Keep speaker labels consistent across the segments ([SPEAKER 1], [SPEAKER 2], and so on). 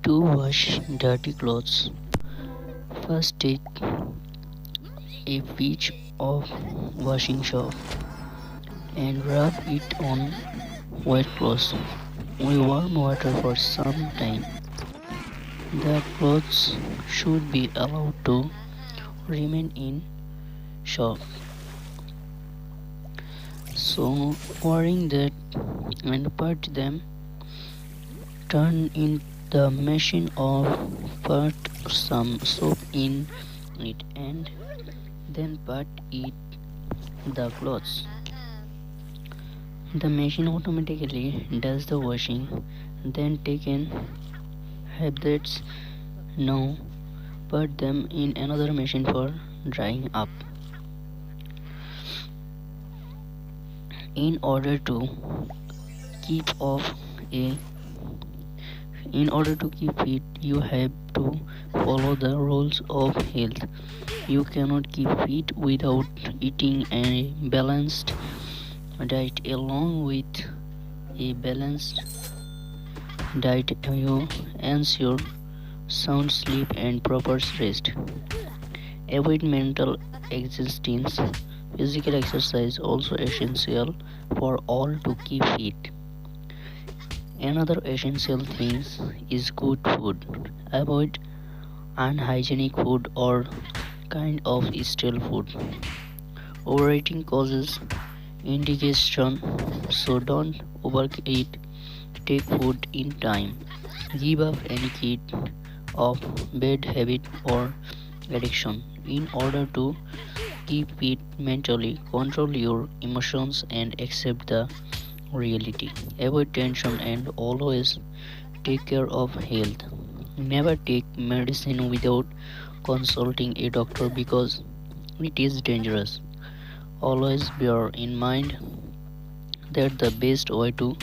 [SPEAKER 1] To wash dirty clothes, first take a piece of washing soap and rub it on wet clothes with warm water for some time. The clothes should be allowed to remain in soak. So, worrying that and put them, turn in the machine or put some soap in it and then put it the clothes. The machine automatically does the washing. Then take in habits. Now put them in another machine for drying up. In order to keep off a in order to keep fit, you have to follow the rules of health. You cannot keep fit without eating a balanced diet. Along with a balanced diet, you ensure sound sleep and proper rest. Avoid mental existence. Physical exercise also essential for all to keep fit. Another essential thing is good food. Avoid unhygienic food or kind of stale food. Overeating causes indigestion, so don't overeat. Take food in time. Give up any kind of bad habit or addiction. In order to keep fit mentally, control your emotions and accept the reality. Avoid tension and always take care of health. Never take medicine without consulting a doctor because it is dangerous. Always bear in mind that the best way to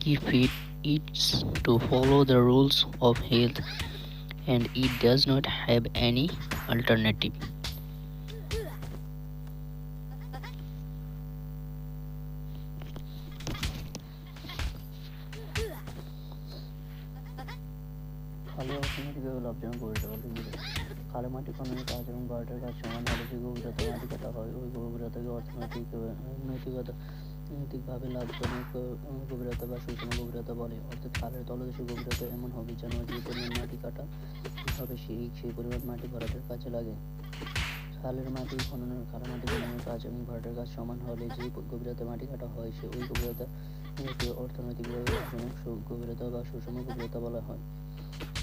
[SPEAKER 1] keep fit is to follow the rules of health and it does not have any alternative. খালি অর্থনৈতিক কিভাবে লাভজনক গড়ে তোলা লিখবে খালে মাটি খননের কাজ এবং ভাড়াটের কাজ সমান হলে যে গভীরতা মাটি কাটা হয় ওই গভীরতাকে নৈতিকভাবে লাভজনক গভীরতা বা সুষম গভীরতা বলে। অর্থাৎ খালের তলদেশের গভীরতা এমন হবে যেন যে পরিমাণ মাটি কাটা হবে সেই পরিমাণ মাটি ভরাটের কাজে লাগে। খালের মাটি খননের কাজ এবং ভরাটের কাজ সমান হলে যে গভীরতা মাটি কাটা হয় সে ওই গভীরতা অর্থনৈতিকভাবে লাভজনক গভীরতা বা সুষম গভীরতা বলা হয়।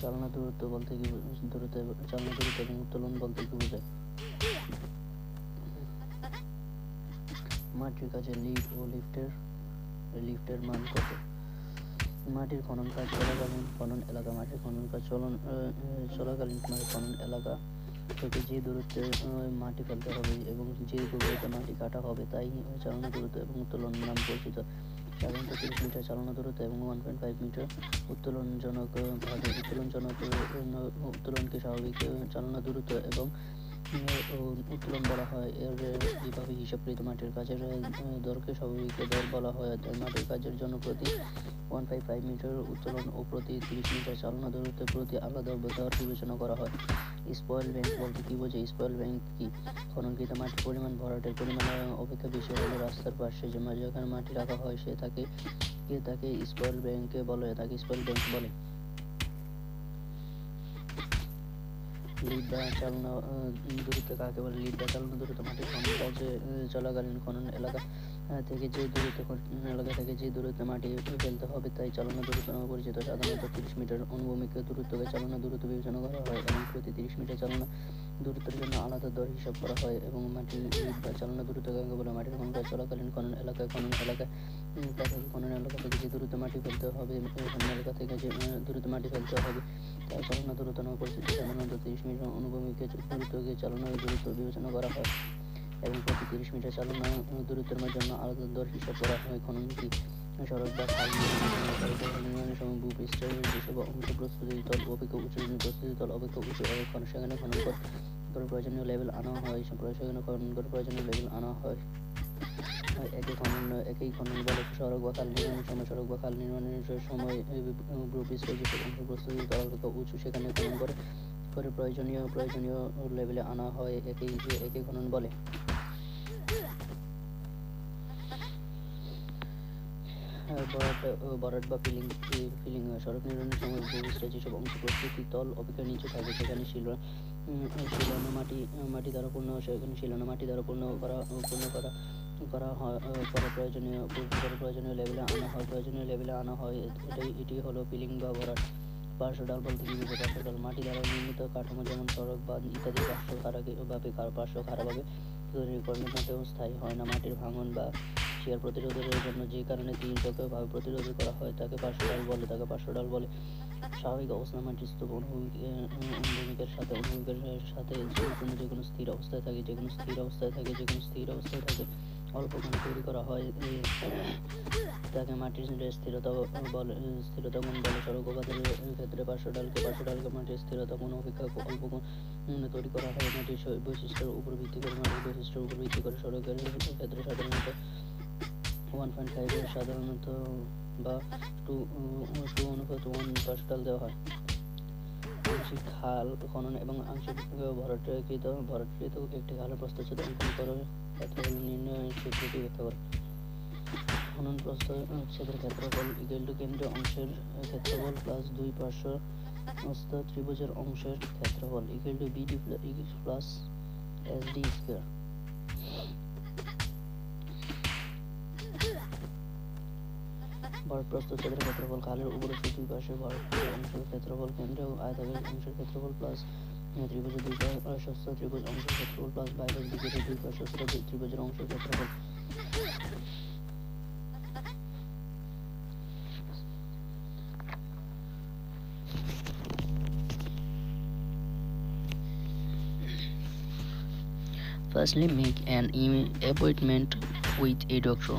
[SPEAKER 1] চালনা দূরত্ব বলতে কি চালনা দূরত্ব এবং উত্তোলন বলতে কি বোঝায়? মাটির কাছে লিড ও লিফটের মান কত? মাটির খনন কাজ চলাকালীন খনন এলাকা মাটির খনন কাজ চলাকালীন খনন এলাকা থেকে যে দূরত্বে মাটি ফেলতে হবে এবং যে গভীরতা মাটি কাটা হবে তাই চালনা দূরত্ব এবং উত্তোলন নাম পরিচিত। সাধারণত 30 মিটার চালনা দূরত্ব এবং 1.5 মিটার উত্তোলনকে স্বাভাবিক চালনা দূরত্ব এবং উত্তোলন বলা হয়। এইভাবে হিসাবকৃত মাটির কাজের দরকে স্বাভাবিক দর বলা হয়। মাটির কাজের জন্য প্রতি 1.5 মিটার উত্তোলন ও প্রতি 30 মিটার চালনা দূরত্বে প্রতি আলাদা দর বিবেচনা করা হয়। স্পয়েল ব্যাংক বলতে কি বোঝায়? স্পয়েল ব্যাংক কি? খননকৃত মাটির পরিমাণ ভরাটের পরিমাণ অপেক্ষা বেশি হলে রাস্তার পাশে যেখানে মাটি রাখা হয় তাকে স্পয়েল ব্যাংক বলে। লিড বা চালনা দূরত্ব কাকে বলে? লিড বা চালনা দূরত্ব মাটির খনন কাজ চলাকালীন খনন এলাকা থেকে যে দূরত্বে মাটি ফেলতে হবে তাই চালনা দূরত্ব নামে পরিচিত। সাধারণত 30 মিটার অনুভূমিক দূরত্বকে চালনা দূরত্ব বিবেচনা করা হয় এবং প্রতি 30 মিটার চালনা দূরত্বের জন্য আলাদা দর হিসাব করা হয়। এবং মাটির লিড বা চালনা দূরত্ব কাকে বলে? মাটির খনন কাজ চলাকালীন খনন এলাকা থেকে যে দূরত্বে মাটি ফেলতে হবে তাই চালনা দূরত্ব নামে পরিচিত। সাধারণত 30 মিটার অনুভূমিক দূরত্বকে চালনা দূরত্ব বিবেচনা করা হয় এবং প্রতি 30 মিটার চালনা দূরত্বের জন্য আলাদা দর হিসাব করা হয়। খনন কি? সড়ক বা খাল নির্মাণের সময় ভূপৃষ্ঠের যেসব অংশ প্রস্তুতি তল অপেক্ষা উঁচু সেখানে খনন করে প্রয়োজনীয় লেভেল আনা হয়। একই খনন বলে সড়ক বা খাল নির্মাণের সময় গ্রুপ স্টেজ যেসব অংশ প্রস্তুতি করা অপেক্ষা উঁচু সেখানে খনন করে প্রয়োজনীয় লেভেলে আনা হয় একই খনন বলে। ভরাট বা ফিলিং সড়ক নির্মাণের সময় গ্রুপ স্টেজ যেসব অংশ প্রস্তুতি তল অপেক্ষা নিচে থাকে সেখানে শিলানো মাটি দ্বারা পূর্ণ করা প্রয়োজনীয় লেভেলে আনা হয় এটি হলো ফিলিং বা ভরাট। পার্শ্বঢাল বলতে কি বোঝায়? পার্শ্বঢাল মাটি দ্বারা নির্মিত কাঠামো যেমন সড়ক বাঁধ ইত্যাদি পার্শ্ব খাড়াভাবে তৈরি করলে মোটেও স্থায়ী হয় না। মাটির ভাঙন বা শিয়ার প্রতিরোধের জন্য যে কারণে তীর্যকভাবে প্রতিরোধ করা হয় তাকে পার্শ্বঢাল বলে। স্বাভাবিক অবস্থায় মাটির স্তূপ অনুভূমিকের সাথে যে কোনো স্থির অবস্থায় থাকে অল্পখানি তৈরি করা হয় তাকে মাটির স্থিরতা গুণ বলে। সড়ক ও বাঁধের ক্ষেত্রে পার্শ্বঢালকে মাটির স্থিরতা গুণ অপেক্ষা অল্প গুণে তৈরি করা হয় মাটির বৈশিষ্ট্যের উপর ভিত্তি করে। সড়কের ক্ষেত্রে সাধারণত 1.5 বা 2:1 পার্শ্বঢাল দেওয়া হয়। আংশিক খাল খনন এবং আংশিক ভরাটকৃত একটি খালের প্রস্থচ্ছেদ অঙ্কন করে ক্ষেত্রফল নির্ণয়ের সূত্রটি ব্যাখ্যা করে। খনন প্রস্থচ্ছেদের ক্ষেত্রফল কেন্দ্রীয় অংশের ক্ষেত্রফল প্লাস দুই পার্শ্বস্থ ত্রিভুজের অংশের ক্ষেত্রফল BD প্লাস SD স্কয়ার। ভরাট প্রস্থচ্ছেদের ক্ষেত্রফল খালের উপরস্থ দুই পাশে ভরাটকৃত অংশের ক্ষেত্রফল কেন্দ্রীয় আয়তাকার অংশের ক্ষেত্রফল প্লাস ত্রিভুজের দুই পার্শ্বস্থ ত্রিভুজ অংশের ক্ষেত্রফল প্লাস বাইরের দিকের দুই পার্শ্বস্থ ত্রিভুজের অংশের ক্ষেত্রফল। Firstly, make an appointment with a doctor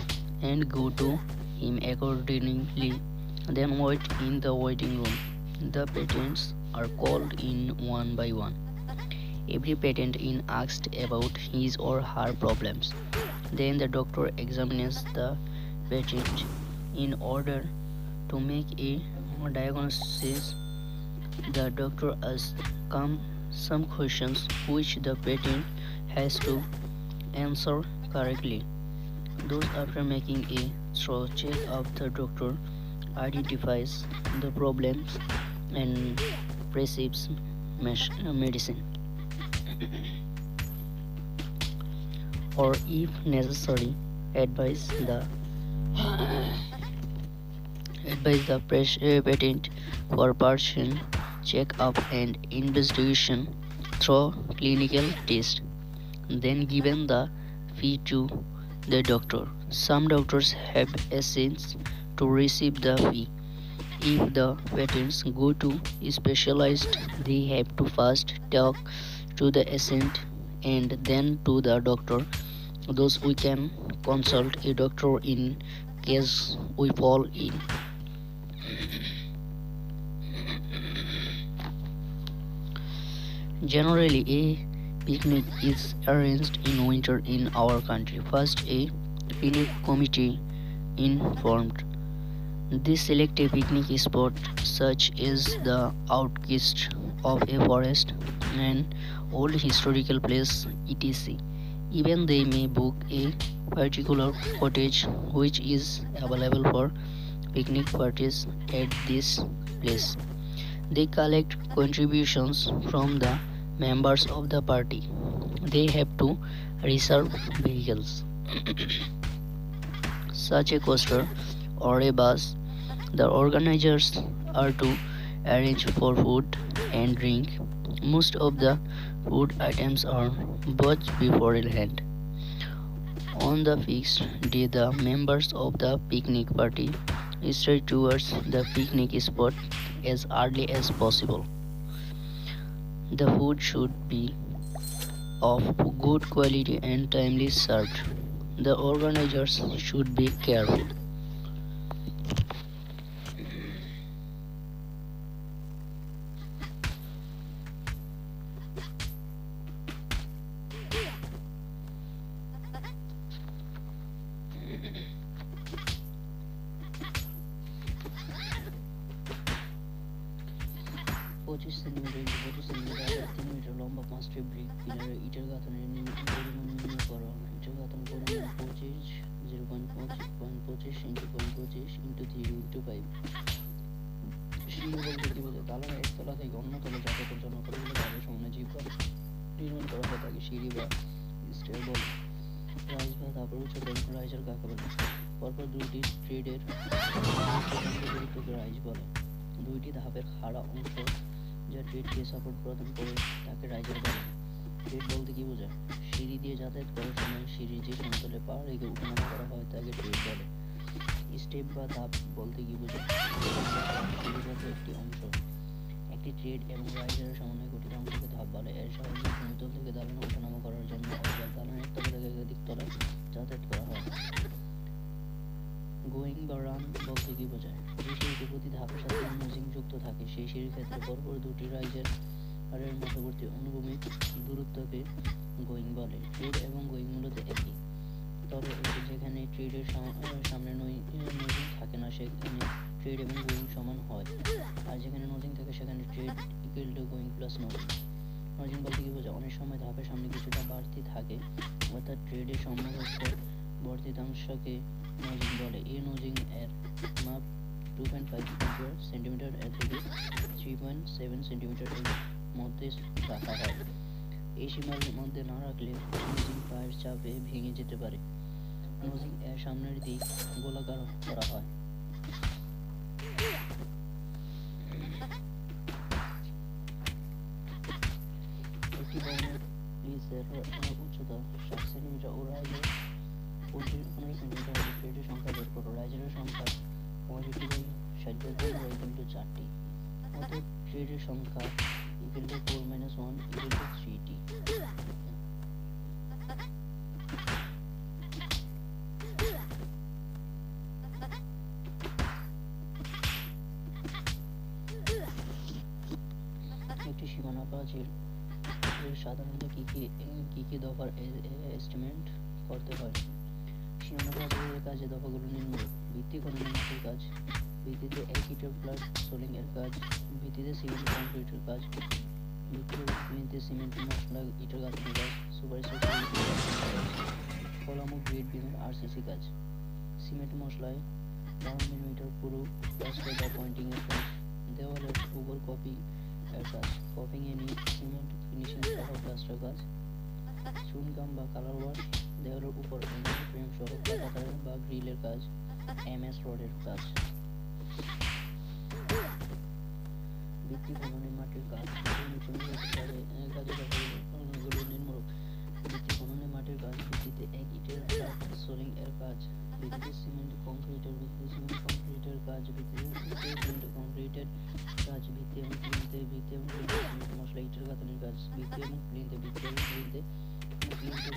[SPEAKER 1] and go to him accordingly. Then wait in the waiting room. The patients are called in one by one. Every patient is asked about his or her problems. Then the doctor examines the patient in order to make a diagnosis. The doctor asks some questions which the patient has to answer correctly. Thus, after making a thorough check-up, the doctor identifies the problems and prescribes medicine, or if necessary, advise the patient for person check-up and investigation through clinical tests. Then given the fee to the doctor. Some doctors have assents to receive the fee. If the patients go to a specialist, they have to first talk to the assent and then to the doctor. Thus we can consult a doctor in case we fall in. Generally, a picnic is arranged in winter in our country. First, a picnic committee informed. They select a picnic spot such as the outskirts of a forest, an old historical place, etc. Even they may book a particular cottage which is available for picnic parties at this place. They collect contributions from the members of the party. They have to reserve vehicles such a coaster or a bus. The organizers are to arrange for food and drink. Most of the food items are bought beforehand. On the fixed day, the members of the picnic party start towards the picnic spot as early as possible. The food should be of good quality and timely served. The organizers should be careful. 25 centimetre into 25 centimetre 3 metre লম্বা 5টি brick পিলারের ইটের গাঁথনের পরিমাণ নির্ণয় করো। ইটের গাঁথন পরিমাণ 0.25 into 0.25 into 3 into 5। সিঁড়ি বলতে কি বোঝায়? দালানের একতলা থেকে অন্য তলা যাতায়াতের জন্য কতগুলো ধাপের সমন্বয়ে জীবন নির্মাণ করা হয় তাকে সিঁড়ি বা স্টেয়ার বলে। রাইজ বা ধাপের উচ্চতা রাইজার কাকে বলে? পরপর দুইটি ট্রেডের গুরুত্বকে রাইজ বলে। দুইটি ধাপের খাড়া অংশ যা ট্রেডকে সাপোর্ট প্রদান করে তাকে রাইজার বলে। ট্রেড বলতে কি বোঝায়? সিঁড়ি দিয়ে যাতায়াত করার সময় সিঁড়ি যে সমতলে পা রেখে উঠানামা করা হয় তাকে ট্রেড বলে। স্টেপ বা ধাপ বলতে কি বোঝায়? সিঁড়িগত একটি অংশ। একটি ট্রেড এবং রাইজারের সমন্বয়ে গঠিত অংশকে ধাপ বলে। এর সাহায্যে ভূমিতল থেকে দালানে ওঠানামা করার জন্য অথবা দালানের এক তলা থেকে একাধিক তলায় যাতায়াত করা হয়। গোয়িং বা রান বলতে কি বোঝায়? যে সিঁড়িতে প্রতি ধাপের সাথে নোজিং যুক্ত থাকে সেই সিঁড়ির ক্ষেত্রে পরপর দুটি রাইজার এর মধ্যবর্তী অনুভূমিক দূরত্বকে গোয়িং বলে। ট্রেড এবং গোয়িং মূলত একই, তবে যেখানে ট্রেডের সামনে নোজিং থাকে না সেখানে ট্রেড এবং গোয়িং সমান হয়, আর যেখানে নোজিং থাকে সেখানে trade equal to going plus nothing. Nothing বলতে কি বোঝায়? অনেক সময় ধাপের সামনে কিছুটা বাড়তি থাকে, অর্থাৎ ট্রেডের সম্মুখস্থ বর্ধিতাংশকে নোজিং বলে। এই নোজিং এর মাপ 2.5 সেন্টিমিটার থেকে 3.7 সেন্টিমিটার এর মধ্যে রাখা হয়। এই সীমার মধ্যে না রাখলে নোজিং পায়ের চাপে ভেঙে যেতে পারে। নোজিং এর সামনের দিক গোলাকার করা হয়। একটি বর্ণের লিজের উচ্চতা 7 সেন্টিমিটার ও রাইজের 15 সেন্টিমিটার হলে ট্রেডের সংখ্যা বের করো। রাইজারের সংখ্যা 65/15/4টি, অতএব ট্রেডের সংখ্যা ইকুয়াল টু 4 - 1 ইকুয়াল টু 3টি। একটি সীমানা প্রাচীর সাধারণত কি কি দফার এস্টিমেট করতে হয়? সীমানা প্রাচীরের কাজে দফাগুলো নিম্নরূপ: ভিত্তি খননের মাটির কাজ, ভিত্তিতে 1 ইটের ফ্ল্যাট সোলিং এর কাজ, ভিত্তিতে সিমেন্ট কংক্রিটের কাজ, ভিত্তিতে সিমেন্ট মশলা ইটের গাঁথনির কাজ, সুপারস্ট্রাকচার কলাম ও গ্রেড বিমের আরসিসি কাজ। সিমেন্ট মশলায় 12 মিলিমিটার পুরো প্লাস্টার বা পয়েন্টিং এর কাজ, দেওয়ালের উপর কপি এর কাজ, কপিং এ নিট সিমেন্ট ফিনিশিং সহ প্লাস্টার কাজ, চুনকাম বা কালার ওয়াশ, দেওয়ালের উপর অ্যাঙ্গেল ফ্রেম সহ কাঁটাতার বা গ্রিলের কাজ, এমএস রডের কাজ। ভিত্তি খননের মাটির কাজ, কাজের দফাগুলো নিম্নরূপ: ভিত্তি খননের মাটির কাজ, ভিত্তিতে 1 ইটের ফ্ল্যাট সোলিং এর কাজ, ভিত্তিতে সিমেন্ট কংক্রিটের কাজ, ভিত্তিতে সিমেন্ট কংক্রিটের কাজ, ভিত্তি এবং প্লিন্থে সিমেন্ট মশলা ইটের গাঁথনির কাজ, ভিত্তি এবং প্লিন্থে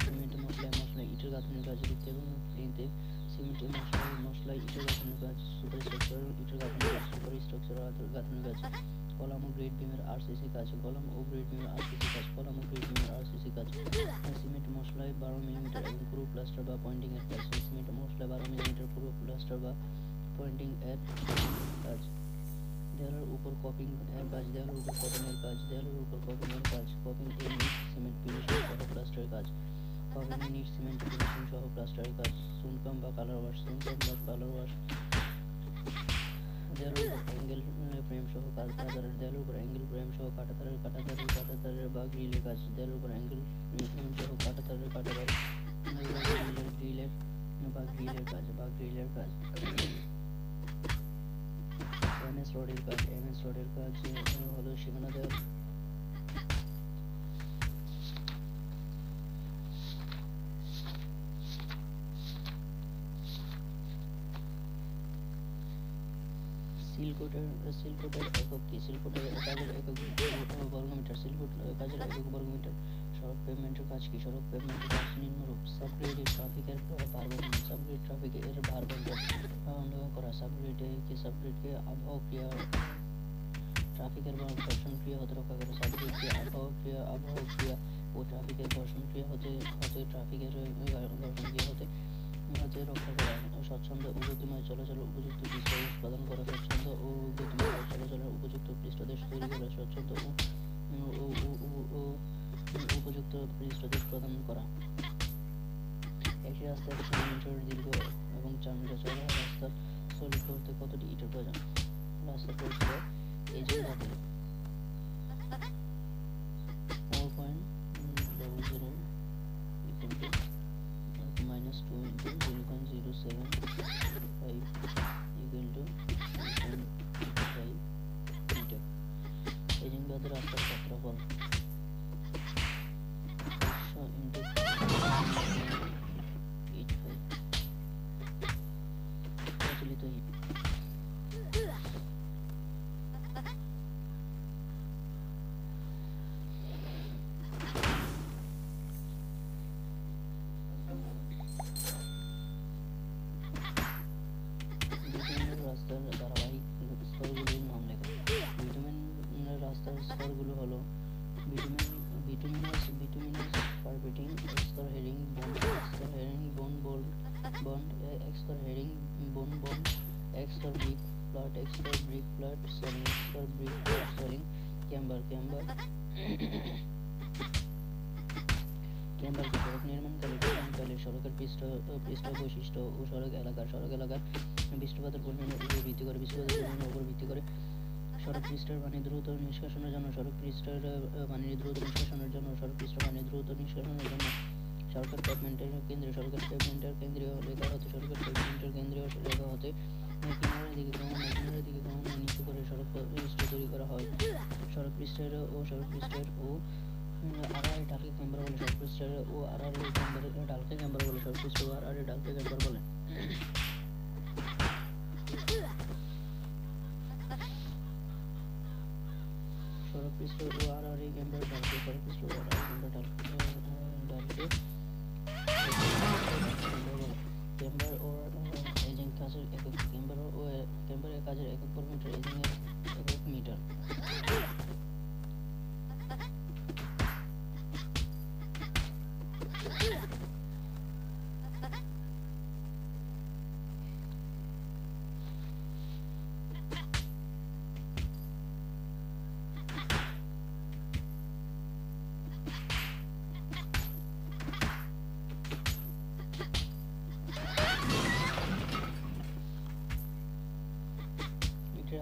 [SPEAKER 1] সিমেন্ট মশলা ইটের গাঁথনির কাজ, ভিত্তি এবং প্লিন্থে সিমেন্ট মশলা ইটের গাঁথনির কাজ, সুপারস্ট্রাকচার ইটের গাঁথনির কাজ, সুপারস্ট্রাকচার গাঁথনির কাজ, কলাম ও গ্রেড বিমের আরসিসি কাজ, কলাম ও গ্রেড বিমের আরসিসি কাজ, কলাম ও গ্রেড বিমের আরসিসি কাজ, সিমেন্ট মশলায় 12 মিলিমিটার এবং পুরো প্লাস্টার বা পয়েন্টিং এর কাজ, সিমেন্ট মশলায় 12 মিলিমিটার পুরো প্লাস্টার বা পয়েন্টিং এর কাজ, দেওয়ালের উপর কপিং এর কাজ, দেওয়ালের উপর কপিং এর কাজ, দেওয়ালের উপর কপিং এর কাজ, কপিং এ নিট সিমেন্ট ফিনিশিং সহ প্লাস্টারের কাজ, কপিং এ নিট সিমেন্ট ফিনিশিং সহ প্লাস্টারের কাজ, চুনকাম বা কালার ওয়াশ, দেওয়ালের উপর অ্যাঙ্গেল ফ্রেম সহ কাঁটাতারের, দেওয়ালের উপর অ্যাঙ্গেল ফ্রেম সহ কাঁটাতারের বা গ্রিলের কাজ, দেওয়ালের উপর অ্যাঙ্গেল ফ্রেম সহ কাঁটাতারের গ্রিলের কাজ। এমএস রডের কাজ হলো সীমানা দেওয়াল। সিলকোটের একক কি? সিলকোটের কাজের একক বর্গমিটার। সিলকোট কাজের একক বর্গমিটার। সড়ক পেভমেন্টের কাজ কি? সড়ক পেভমেন্টের কাজ নিম্নরূপ: সাবগ্রেডে ট্রাফিকের ভার বন্টন, সাবগ্রেড ট্রাফিক এর ভার বন্টন করা, সাবগ্রেডকে আবহাওয়া ক্রিয়া ট্রাফিকের ঘর্ষণ ক্রিয়া হতে রক্ষা করে, সাবগ্রেডকে আবহাওয়া ক্রিয়া ও ট্রাফিকের ঘর্ষণ ক্রিয়া হতে ট্রাফিকের ঘর্ষণ ক্রিয়া হতে রক্ষা করা, স্বচ্ছন্দ ও গতিময় চলাচলের উপযুক্ত পৃষ্ঠদেশ প্রদান করা, স্বচ্ছন্দ ও গতিময় চলাচলের উপযুক্ত পৃষ্ঠদেশ তৈরি করা, স্বচ্ছন্দ পৃষ্ঠদেশ প্রদান করা। একটি রাস্তার 3 মিটার দীর্ঘ এবং 4 মিটার চওড়া রাস্তা সলিড করতে কতটি ইটের প্রয়োজন? রাস্তা পরিষ্কার এজেন্ট বাতিল 4.00 equal to -2 into 0.075 equal to 1.5 meter. Agent বাতিল রাস্তার ক্ষেত্রফল 500 into 85 প্রচলিত ইট। রাস্তার ধারাবাহিক স্তরগুলোর নাম লেখা। বিটুমেনের রাস্তার স্তরগুলো হলো বিটুমিনাস পারপেটিং, স্তর হেরিং বন্ড, স্তর হেরিং বন্ড, স্তর হেরিং বন্ড, স্তর ব্রিক ফ্ল্যাট, স্তর ব্রিক ফ্ল্যাট সলিং, স্তর ব্রিক ফ্ল্যাট সলিং, ক্যাম্বার সড়ক নির্মাণকালে সড়কের পৃষ্ঠ বৈশিষ্ট্য ও সড়ক এলাকার বৃষ্টিপাতের পরিমাণের উপর ভিত্তি করে সড়ক পৃষ্ঠের পানি দ্রুত নিষ্কাশনের জন্য সড়ক পৃষ্ঠের পানি দ্রুত নিষ্কাশনের জন্য সরকার পেভমেন্টের কেন্দ্রীয় রেখা হতে কিনারের দিকে ক্রমান্বয়ে নিচু করে সড়ক পৃষ্ঠ তৈরি করা হয়। সড়ক পৃষ্ঠের ও আড়াআড়ি ঢালকে ক্যাম্বার বলে। সড়ক পৃষ্ঠের ও আড়াআড়ি ঢালকে ক্যাম্বার বলে। সড়ক পৃষ্ঠ ও আড়াআড়ি ঢালকে ক্যাম্বার বলে। সড়ক পৃষ্ঠ ও আড়াআড়ি ক্যাম্বার ঢালকে ক্যাম্বার ও এজিং কাজের একক ক্যাম্বারের কাজের একক বর্গমিটার, এজিং এর একক মিটার।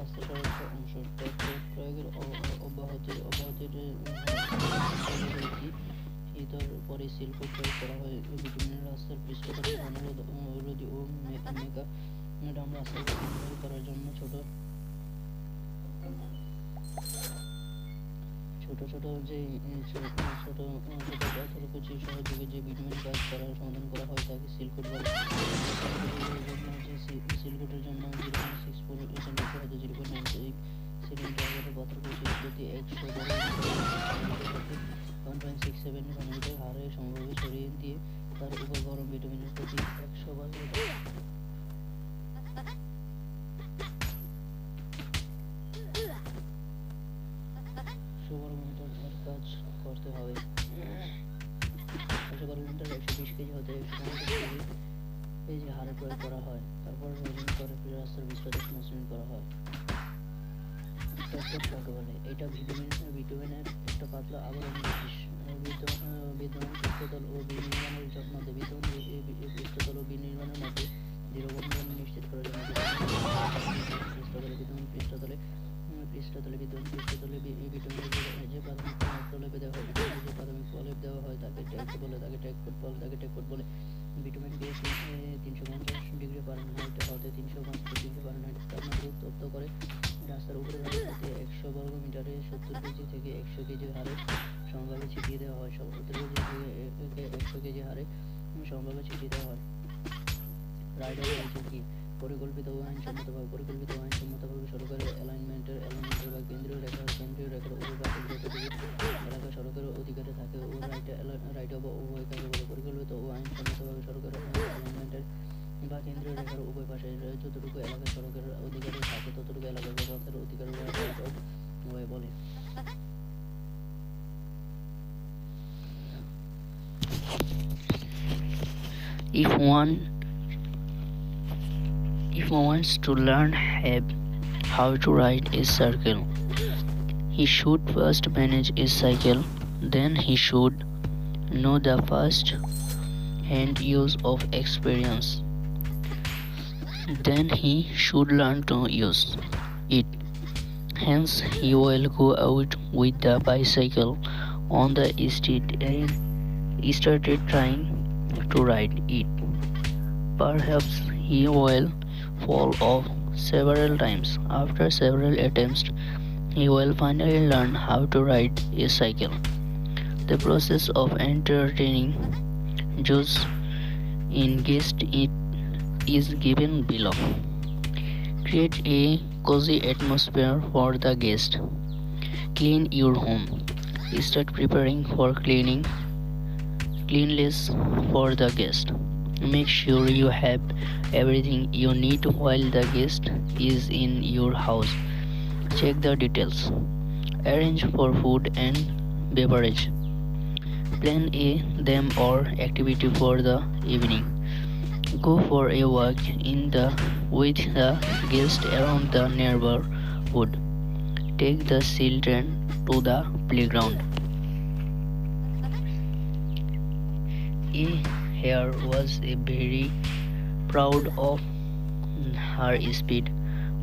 [SPEAKER 1] রাস্তা সড়কের অংশ ট্রাক্টর প্রয়োগের অব্যাহতির পরে শিল্প প্রয়োগ করা হয়। বিটুমিনের রাস্তার পৃষ্ঠতলে অনুরোধী ও মেকাডাম রাস্তাকে নির্মাণ করার জন্য ছোট পাথরকুচির সহযোগে যে বিটুমিন কাজ করার সমাধান করা হয় তাকে সিলকোট বলে। সিলকোটের জন্য 0.64 সেন্টিমিটার হতে 0.95 সেন্টিমিটার পাথরকুচির প্রতি 100 1.67 ঘনমিটার হারে সমভাবে ছড়িয়ে দিয়ে তার উপর গরম বিটুমিনের প্রতি 100 বর্গমিটার কাজ করতে হবে। 100 বর্গমিটার 120 কেজি হতে 150 কেজি হারে প্রয়োগ করা হয়। তারপর রোলিং করে রাস্তার বিস্তারিত মসৃণ করা হয়। ট্রাক্টর কাকে বলে? এটা বিটুমিনের একটা পাতলা আবরণ বিদ্যমান পৃষ্ঠতল ও বিনির্মাণের মধ্যে পৃষ্ঠতল ও বিনির্মাণের মধ্যে দৃঢ়বন্ধন নিশ্চিত করার জন্য পৃষ্ঠতলে বিটুমিনের যে প্রাথমিক প্রলেপ দেওয়া হয় তাকে ট্যাগ বলে। বিটুমিন বেশ 350 ডিগ্রি ফারেনহাইট হতে 365 ডিগ্রি ফারেনহাইট তাপমাত্রা উত্তপ্ত করে রাস্তার উপরে প্রতি 100 বর্গ মিটারে 70 কেজি থেকে 100 কেজি হারে সমভাবে ছিটিয়ে দেওয়া হয়। 70 কেজি থেকে 100 কেজি হারে সমভাবে ছিটিয়ে দেওয়া হয়। রাইট অফ ওয়ে কি? পরিকল্পিত ও আইনসম্মতভাবে সরকারের অ্যালাইনমেন্টের বা কেন্দ্রীয় রেখার উপর যতটুকু এলাকা সরকারের অধিকারে থাকে ও রাইট অফ ওয়ে কাকে বলে? পরিকল্পিত ও আইনসম্মতভাবে সরকারের অ্যালাইনমেন্টের বা কেন্দ্রীয় রেখার উভয় পাশে যতটুকু এলাকা সরকারের অধিকারে থাকে ততটুকু এলাকা যথাযথ অধিকারের রাইট অফ ওয়ে বলে। If one wants to learn how to ride a cycle, he should first manage a cycle, then he should know the first hand use of experience. Then he should learn to use it. Hence, he will go out with the bicycle on the street and started trying to ride it. Perhaps he will fall off several times. After several attempts, he will finally learn how to ride a cycle. The process of entertaining Jews in guest it is given below. Create a cozy atmosphere for the guest. Clean your home. Start preparing for cleanliness for the guest. Make sure you have everything you need while the guest is in your house. Check the details. Arrange for food and beverage. Plan a them or activity for the evening. Go for a walk with the guest around the neighborhood. Take the children to the playground. A hare was very proud of her speed.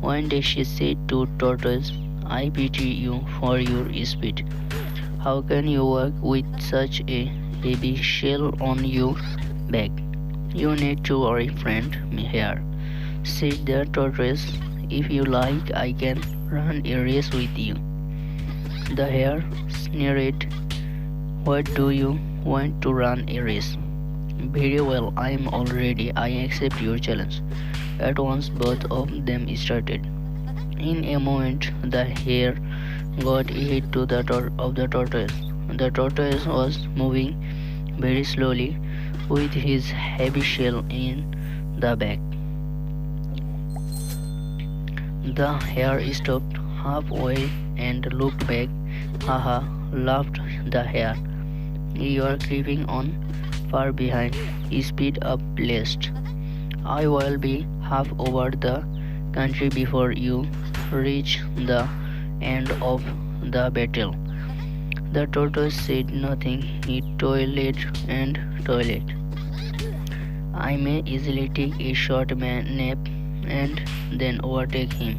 [SPEAKER 1] One day she said to Tortoise, I pity you for your speed. How can you walk with such a heavy shell on your back? You need to worry, friend hare, said the tortoise. If you like, I can run a race with you. The hare sneered, what do you want to run a race? Very well, I am all ready. I accept your challenge. At once, both of them started. In a moment, the hare got ahead of the tortoise. The tortoise was moving very slowly with his heavy shell in the back. The hare stopped halfway and looked back. Haha, laughed the hare. You are creeping on far behind. Speed up, lest I will be half over the country before you reach the end of the battle. The tortoise said nothing. He toiled and toiled. I may easily take a short nap and then overtake him,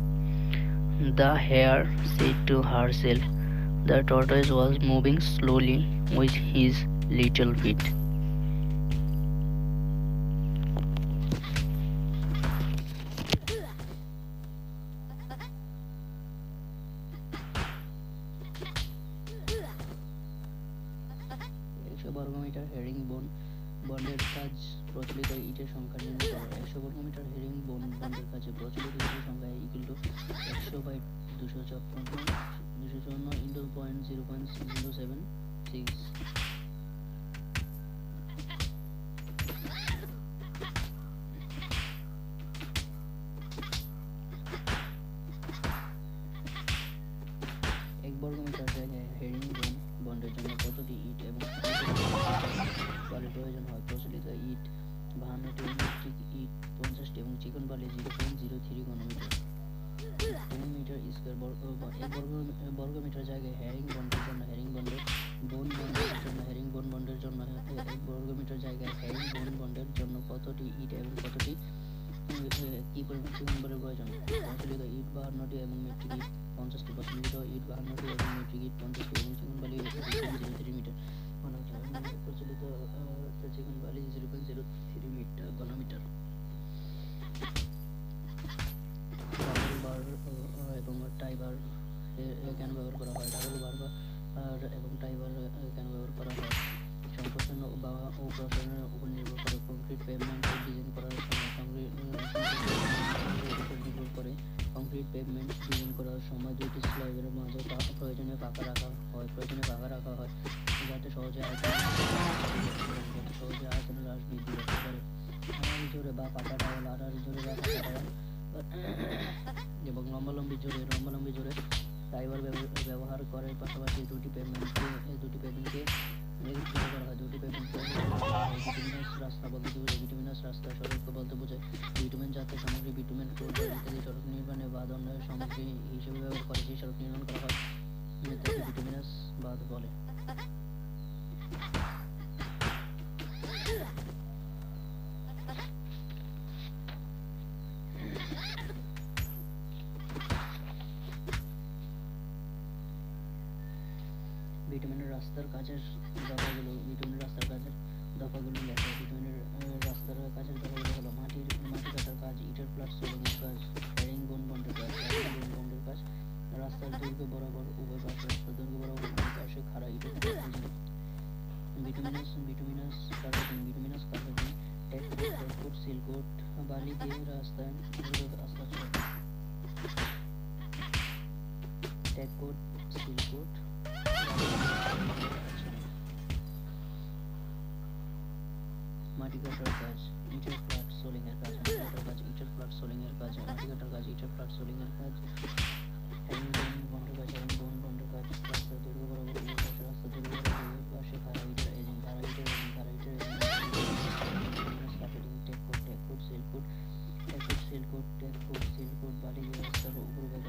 [SPEAKER 1] the hare said to herself. The tortoise was moving slowly with his little feet. বর্গমিটার herring বন্ডের কাজ প্রচলিত ইটের সংখ্যা নির্ণয় করো। 100 বর্গমিটার herring বন্ডের কাজে প্রচলিত ইটের সংখ্যা ইকুয়াল টু 100/254 ইন্টু 0.076। এক বর্গমিটার জায়গায় হেরিং বন্ডের জন্য কতটি ইট এবং বালি প্রয়োজন হয়? প্রচলিত ইট 52টি, মেট্রিক ইট 50টি এবং চিকন বালি 0.03 ঘনমিটার। 10 মিটার স্কয়ার বর্গমিটার জায়গায় হেরিং বন্ডের জন্য এক বর্গমিটার জায়গায় হেরিং বন্ডের জন্য কতটি ইট এবং কতটি কি পরিমাণ চিকন বালির প্রয়োজন? প্রচলিত ইট 52টি এবং মেট্রিক ইট 50টি। প্রচলিত ইট 52টি এবং মেট্রিক ইট 50টি এবং চিকন বালি 0.03 মিটার প্রচলিত চিকন বালি 0.03 মিটার ঘনমিটার। ডাবল বার এবং টাই বার কেন ব্যবহার করা হয়? ডাবল বার এবং টাই বার কেন ব্যবহার করা হয়? সম্প্রসারণ বা অপসারণের উপর নির্ভর করে। কংক্রিট পেভমেন্ট ডিজাইন করার সময় দুইটি স্ল্যাবের মাঝে প্রয়োজনে ফাঁকা রাখা হয় যাতে সহজে আয়তনের হ্রাস বৃদ্ধি করতে পারে। আড়াআড়ি জোরে বা পাকা দেওয়াল এবং লম্বালম্বি জোরে টাইবার ব্যবহার করার পাশাপাশি দুটি পেভমেন্টকে একত্রিত করা হয়। বিটুমিনাস রাস্তা বলতে সড়ক বলতে বোঝায় বিটুমেন জাতীয় সামগ্রী, বিটুমেন, রোড ইত্যাদি সড়ক নির্মাণে বাঁধ সামগ্রী হিসেবে ব্যবহার করে যে সড়ক নির্মাণ করা হয় তাকে বিটুমিনাস বাঁধ বলে। দফাগুলো লেখা। বিটুমিনের রাস্তার কাজের দফাগুলো হলো মাটি কাটার কাজ, ইটের প্লাট সোলিংয়ের কাজ, হেরিং বোন বন্ডের কাজ, কাজ, রাস্তার দৈর্ঘ্য বরাবর উভয় পাশে, রাস্তার দৈর্ঘ্য বরাবর উভয় পাশে খাড়া ইটের বিটুমিনাস কার্পেটিং, টেককোট, সিলকোট, বালি দিয়ে রাস্তায় রাস্তা চলে। টেককোট, সিলকোট, মাটি কাটার কাজ, ইটের ফ্ল্যাট সোলিংয়ের কাজ, মাটি কাটার কাজ, ইটের ফ্ল্যাট সোলিংয়ের কাজ, মাটি কাটার কাজ, ইটের ফ্ল্যাট সোলিংয়ের কাজ, হ্যারিং বোন বন্ডের কাজ, রাস্তার দৈর্ঘ্য বরাবর উভয় পাশে, রাস্তার দৈর্ঘ্য বরাবর উভয় পাশে খাড়া ইটের এজিং, খাড়া ইটের কার্পেটিং, টেককোট, সিলকোট, বালি দিয়ে রাস্তার উপরিভাগ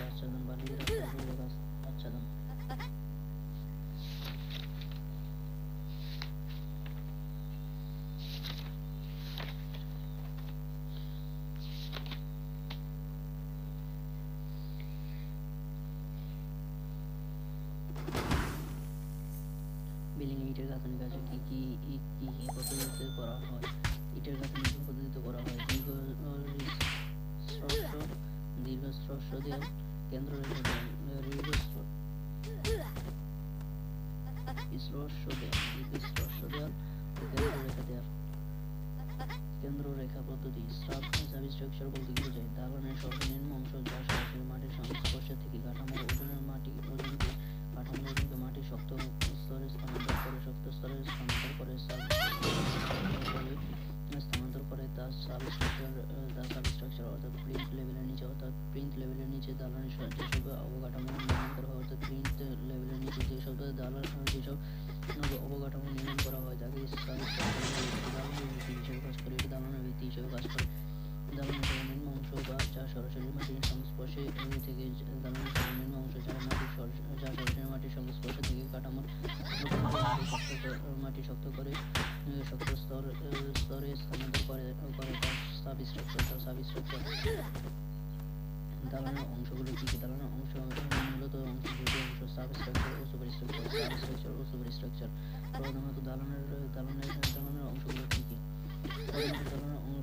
[SPEAKER 1] আচ্ছাদন, বালি দিয়ে রাস্তার উপরিভাগ আচ্ছাদন। বিল্ডিং ইটের গাঁথনি কাজে কি পদ্ধতিতে করা হয়? ইটের গাঁথনি পদ্ধতিতে করা হয় দীর্ঘস্রস্য দেয়াল, কেন্দ্র রেখা দেয়াল, কেন্দ্র রেখা পদ্ধতি। সাবস্ট্রাকচার বলতে কি বোঝায়? দালানের সর্বনিম্ন অংশ যা সরাসরি মাটির সংস্পর্শে থেকে কাঠামোর ওজনকে মাটির শক্ত স্তরে স্থানান্তর করে তা সাবস্ট্রাকচার অর্থাৎ প্লিন্থ লেভেলের নিচে দালানের যেসব অবকাঠামো নির্মাণ করা হয়, অর্থাৎ প্লিন্থ লেভেলের নিচে যেসব অবকাঠামো নির্মাণ করা হয় তাকে দালানের ভিত্তি হিসেবে কাজ করে। দালানের সর্বনিম্ন অংশ যা সরাসরি মাটির সংস্পর্শে থেকে দালানের সর্বনিম্ন অংশ যা সরাসরি মাটির সংস্পর্শে থেকে কাঠামোর মাটি শক্ত স্তরে স্থানান্তর করে তা সাবস্ট্রাকচার। দালানের অংশগুলো কি কি? দালানের অংশ মূলত দুটি অংশ, সাবস্ট্রাকচার ও সুপারস্ট্রাকচার। প্রধানত দালানের অংশগুলো কি কি?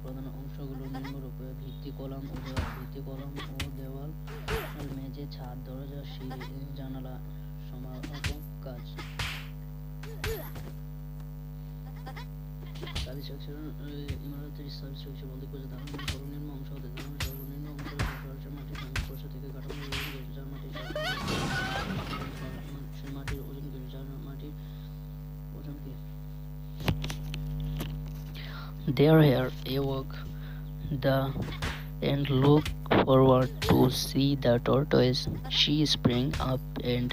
[SPEAKER 1] প্রধান অংশগুলো নিম্নরূপ: ভিত্তি কলাম ও দেওয়াল, মেঝে, ছাদ, দরজা, সিঁড়ি, জানালা, সমাপক কাজ। সাবস্ট্রাকচার ইমারতের সাবস্ট্রাকচার বলতে বোঝায় দালানের সর্বনিম্ন অংশ সরাসরি মাটির সংস্পর্শ থেকে কাঠামোর মাটির ওজন কি? There here awoke and looked forward to see the tortoise. She sprang up and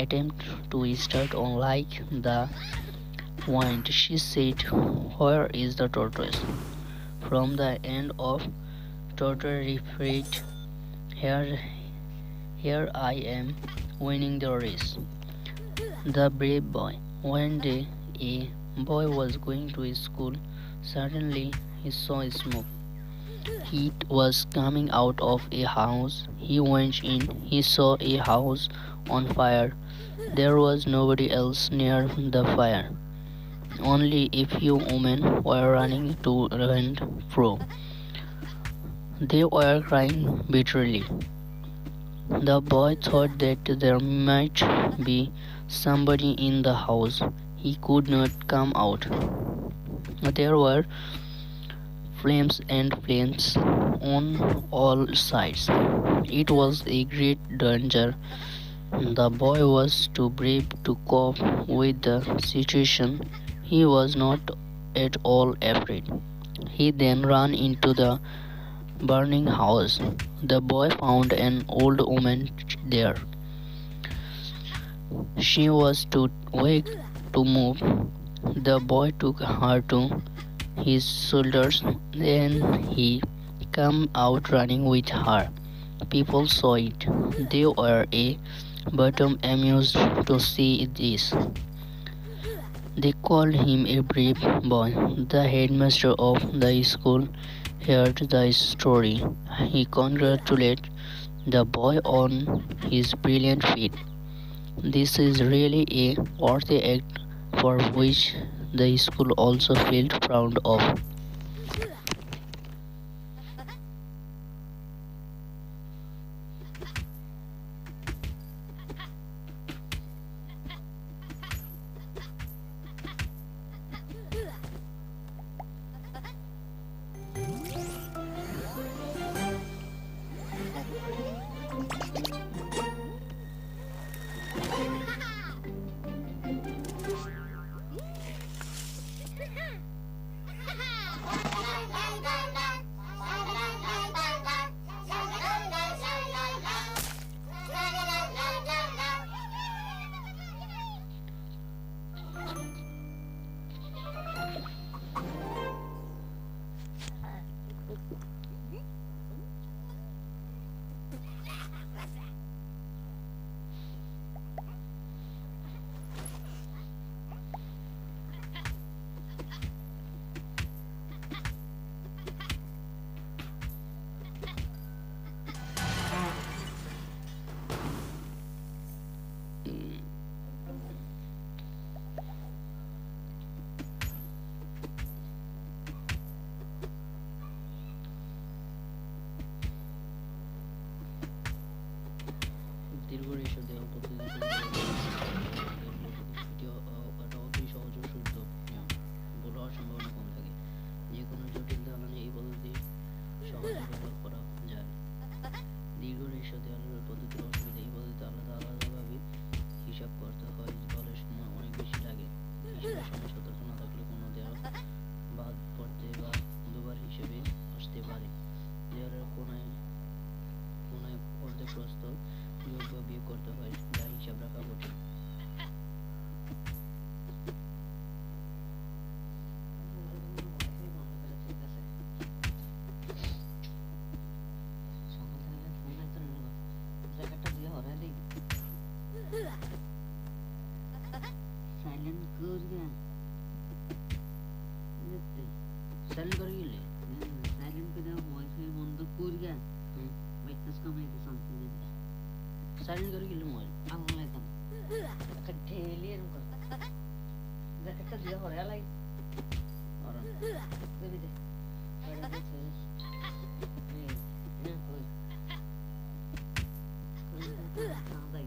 [SPEAKER 1] attempted to start on like the wind. She said, "Where is the tortoise?" From the end of tortoise replied, Here I am, winning the race. The brave boy. One day a boy was going to school. Suddenly he saw smoke. Heat was coming out of a house. He went in. He saw a house on fire. There was nobody else near the fire. Only a few women were running to and fro. They were crying bitterly. The boy thought that there might be somebody in the house. He could not come out. There were flames on all sides. It was a great danger. The boy was too brave to cope with the situation. He was not at all afraid. He then ran into the burning house. The boy found an old woman there. She was too weak to move. The boy took her to his shoulders. Then he came out running with her. People saw it. They were a bit amused to see this. They called him a brave boy. The headmaster of the school heard the story. He congratulated the boy on his brilliant feat. This is really a worthy act for which the school also felt proud of. দীর্ঘ ratio দেওয়া পদ্ধতি এটা অতি সহজ ও শুদ্ধ নিয়ম, ভুল হওয়ার সম্ভাবনা কম থাকে। যে কোনো জটিল ধারণে এই পদ্ধতি সহজে ব্যবহার করা যায়। দীর্ঘ রেশো দেওয়ার পদ্ধতির অসুবিধা, এই পদ্ধতিতে আলাদা আলাদাভাবে হিসাব করতে হয়, ফলে সময় অনেক বেশি লাগে। হিসাবের সময় সতর্ক না থাকলে কোনো দেওয়াল বাদ পড়তে বা দুবার হিসেবে আসতে পারে। দেওয়ালের কোনায় কোনায় অর্ধেক প্রস্থ যোগ বা বিয়োগ করতে হয়, যা হিসাব রাখা কঠিন। साइलेंट कर गया साइलेंट कर गया साइलेंट पे जब वाईफाई बंद कर गया ब्राइटनेस कम है तो शांति दे साइलेंट कर गया मोबाइल अल्लाह का একটা ঢেলি এরকম কর দেখ একটা দিয়া হরে লাই আর দেবি দে এটা দেখে এই না কই কই না দাই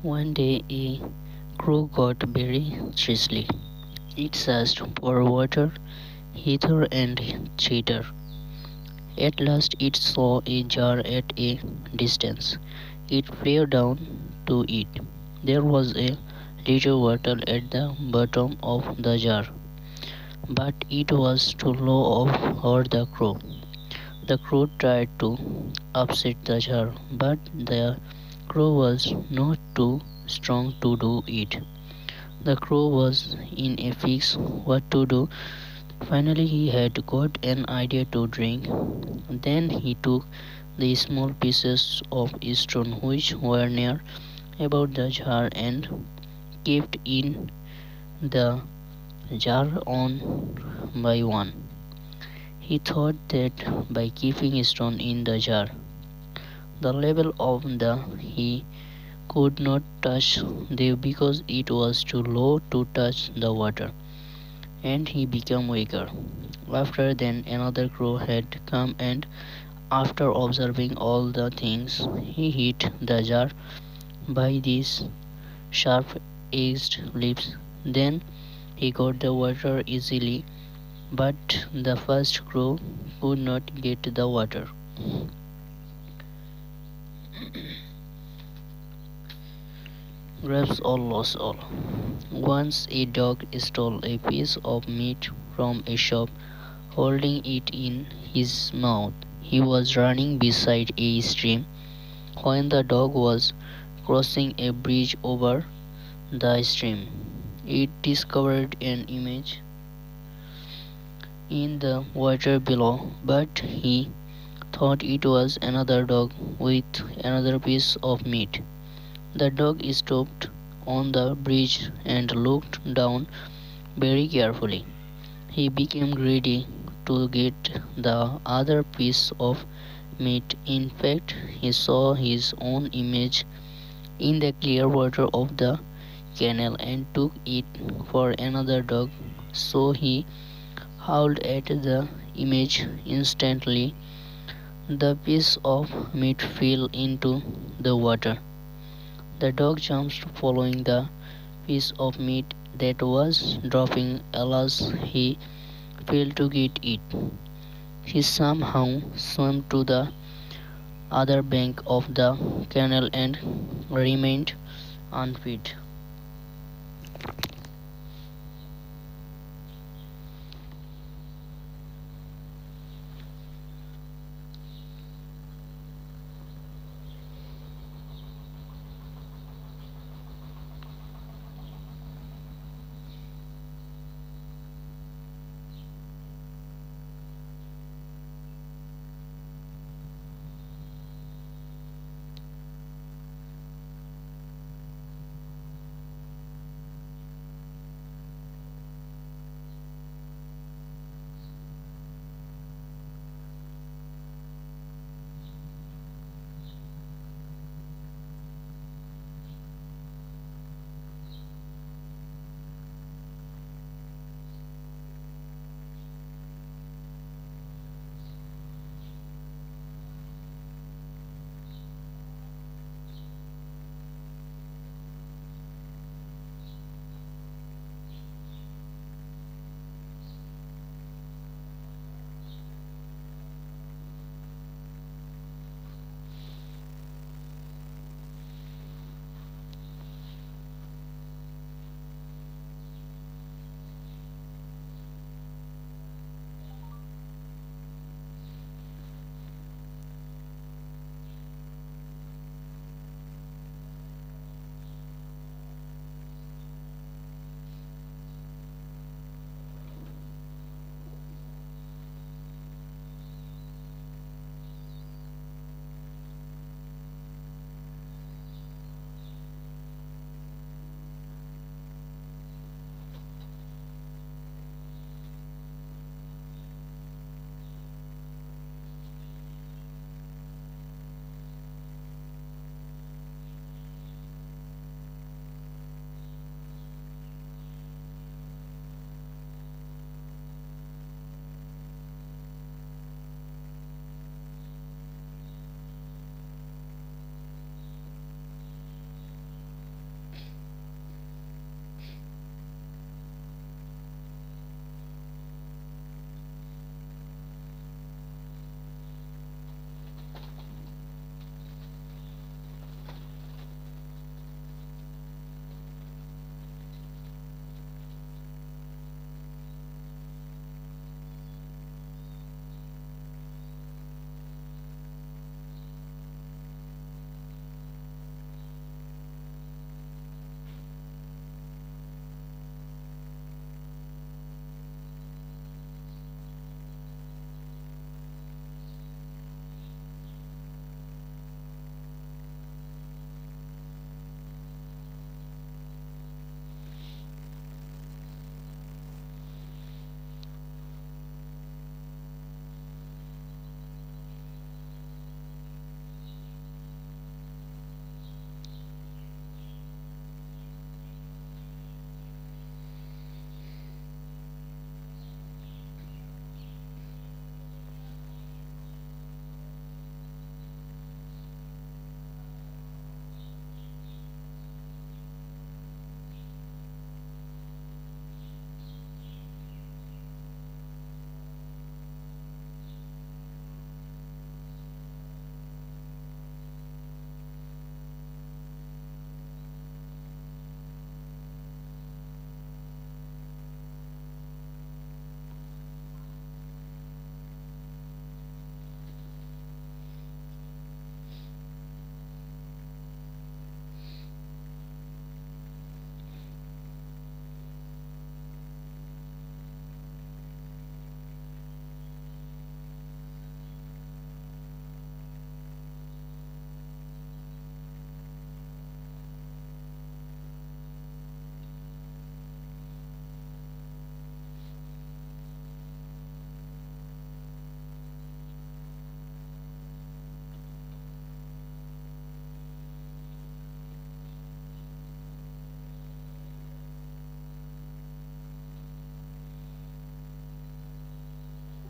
[SPEAKER 1] One day a crow got very thirsty. It searched for water hither and thither. At last it saw a jar at a distance. It flew down to it. There was a little water at the bottom of the jar, but it was too low for the crow. The crow tried to upset the jar, but the crow was not too strong to do it. The crow was in a fix what to do. Finally, he had got an idea to drink. Then he took the small pieces of stone which were near about the jar and kept in the jar one by one. He thought that by keeping stone in the jar, the level of the he could not touch them because it was too low to touch the water, and he became weaker. After then another crow had come, and after observing all the things, he hit the jar by these sharp edged lips. Then he got the water easily, but the first crow could not get the water. Grabs all lost all. Once a dog stole a piece of meat from a shop, holding it in his mouth. He was running beside a stream when the dog was crossing a bridge over the stream. It discovered an image in the water below, but he thought it was another dog with another piece of meat. The dog stopped on the bridge and looked down very carefully. He became greedy to get the other piece of meat. In fact, he saw his own image in the clear water of the canal and took it for another dog. So he howled at the image. Instantly, the piece of meat fell into the water. The dog jumped, following the piece of meat that was dropping. Alas, he failed to get it. He somehow swam to the other bank of the canal and remained unfed.